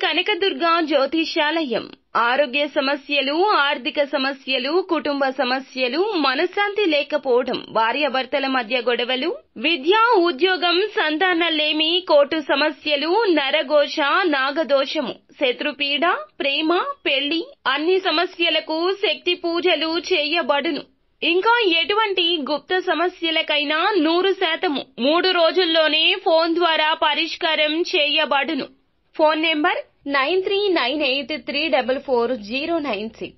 కనకదుర్గ జ్యోతిష్యాలయం. ఆరోగ్య సమస్యలు, ఆర్థిక సమస్యలు, కుటుంబ సమస్యలు, మనశ్శాంతి లేకపోవడం, భార్యాభర్తల మధ్య గొడవలు, విద్య, ఉద్యోగం, సంతానలేమి, కోర్టు సమస్యలు, నరఘోష, నాగదోషము, శత్రుపీడ, ప్రేమ, పెళ్లి, అన్ని సమస్యలకు శక్తి పూజలు చేయబడును. ఇంకా ఎటువంటి గుప్త సమస్యలకైనా 100% 3 రోజుల్లోనే ఫోన్ ద్వారా పరిష్కారం చేయబడును. Phone number 9398344096.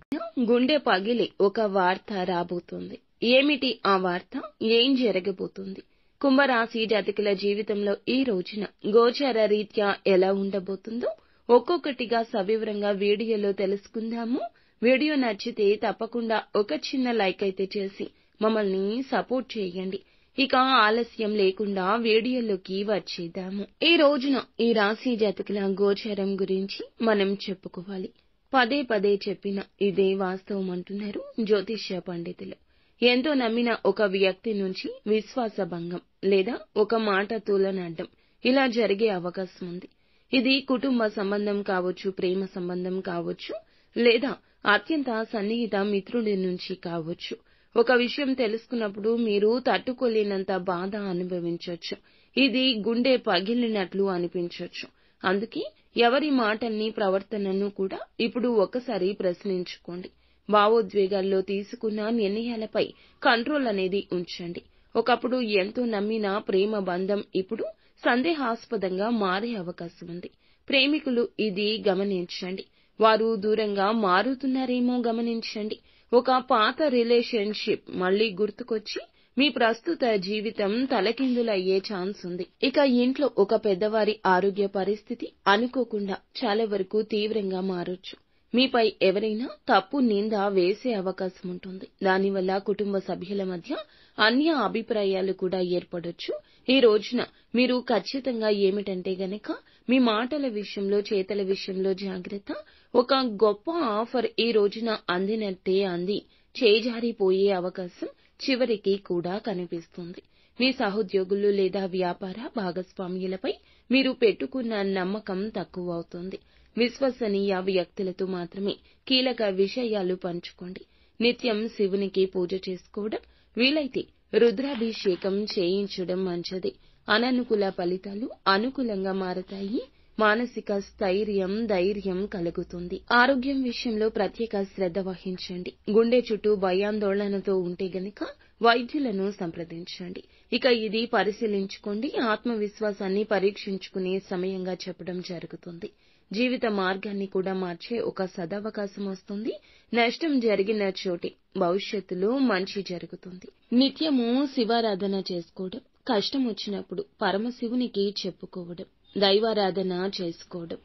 గుండె పగిలి ఒక వార్త రాబోతోంది. ఏమిటి ఆ వార్త? ఏం జరగబోతుంది? కుంభరాశి జాతకుల జీవితంలో ఈ రోజున గోచార రీత్యా ఎలా ఉండబోతుందో ఒక్కొక్కటిగా సవివరంగా వీడియోలో తెలుసుకుందాము. వీడియో నచ్చితే తప్పకుండా ఒక చిన్న లైక్ అయితే చేసి మమ్మల్ని సపోర్ట్ చేయండి. ఇక ఆలస్యం లేకుండా వీడియోలోకి వచ్చేద్దాము. ఈ రోజున ఈ రాశి జాతకుల గోచారం గురించి మనం చెప్పుకోవాలి. పదే పదే చెప్పిన ఇదే వాస్తవం అంటున్నారు జ్యోతిష్య పండితులు. ఎంతో నమ్మిన ఒక వ్యక్తి నుంచి విశ్వాస భంగం లేదా ఒక మాట తూలనాడడం ఇలా జరిగే అవకాశం ఉంది. ఇది కుటుంబ సంబంధం కావచ్చు, ప్రేమ సంబంధం కావచ్చు, లేదా అత్యంత సన్నిహిత మిత్రుడి నుంచి కావచ్చు. ఒక విషయం తెలుసుకున్నప్పుడు మీరు తట్టుకోలేనంత బాధ అనుభవించొచ్చు. ఇది గుండె పగిలినట్లు అనిపించొచ్చు. అందుకే ఎవరి మాటల్ని, ప్రవర్తనను కూడా ఇప్పుడు ఒకసారి ప్రశ్నించుకోండి. భావోద్వేగాల్లో తీసుకున్న నిర్ణయాలపై కంట్రోల్ అనేది ఉంచండి. ఒకప్పుడు ఎంతో నమ్మిన ప్రేమ బంధం ఇప్పుడు సందేహాస్పదంగా మారే అవకాశం ఉంది. ప్రేమికులు ఇది గమనించండి. వారు దూరంగా మారుతున్నారేమో గమనించండి. ఒక పాత రిలేషన్షిప్ మళ్లీ గుర్తుకొచ్చి మీ ప్రస్తుత జీవితం తలకిందులయ్యే ఛాన్స్ ఉంది. ఇక ఇంట్లో ఒక పెద్దవారి ఆరోగ్య పరిస్థితి అనుకోకుండా చాలా వరకు తీవ్రంగా మారొచ్చు. మీపై ఎవరైనా తప్పు నింద వేసే అవకాశం ఉంటుంది. దానివల్ల కుటుంబ సభ్యుల మధ్య అన్య అభిప్రాయాలు కూడా ఏర్పడొచ్చు. ఈ రోజున మీరు ఖచ్చితంగా ఏమిటంటే గనక మీ మాటల విషయంలో, చేతల విషయంలో జాగ్రత్త. ఒక గొప్ప ఆఫర్ ఈ రోజున అందినట్టే అంది చేజారిపోయే అవకాశం చివరికి కూడా కనిపిస్తుంది. మీ సహోద్యోగులు లేదా వ్యాపార భాగస్వామ్యులపై మీరు పెట్టుకున్న నమ్మకం తక్కువ అవుతుంది. విశ్వసనీయ వ్యక్తులతో మాత్రమే కీలక విషయాలు పంచుకోండి. నిత్యం శివునికి పూజ చేసుకోవడం, వీలైతే రుద్రాభిషేకం చేయించడం మంచిది. అననుకూల ఫలితాలు అనుకూలంగా మారతాయి. మానసిక స్థైర్యం, ధైర్యం కలుగుతుంది. ఆరోగ్యం విషయంలో ప్రత్యేక శ్రద్ధ వహించండి. గుండె చుట్టూ భయాందోళనతో ఉంటే గనక వైద్యులను సంప్రదించండి. ఇక ఇది పరిశీలించుకోండి. ఆత్మవిశ్వాసాన్ని పరీక్షించుకునే సమయంగా చెప్పడం జరుగుతుంది. జీవిత మార్గాన్ని కూడా మార్చే ఒక సదవకాశం వస్తుంది. నష్టం జరిగిన చోటే భవిష్యత్తులో మంచి జరుగుతుంది. నిత్యము శివారాధన చేసుకోవడం, కష్టం వచ్చినప్పుడు పరమశివునికి చెప్పుకోవడం, దైవారాధన చేసుకోవడం,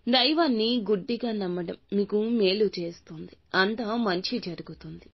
దైవాన్ని గుడ్డిగా నమ్మడం మీకు మేలు చేస్తుంది. అంతా మంచి జరుగుతుంది.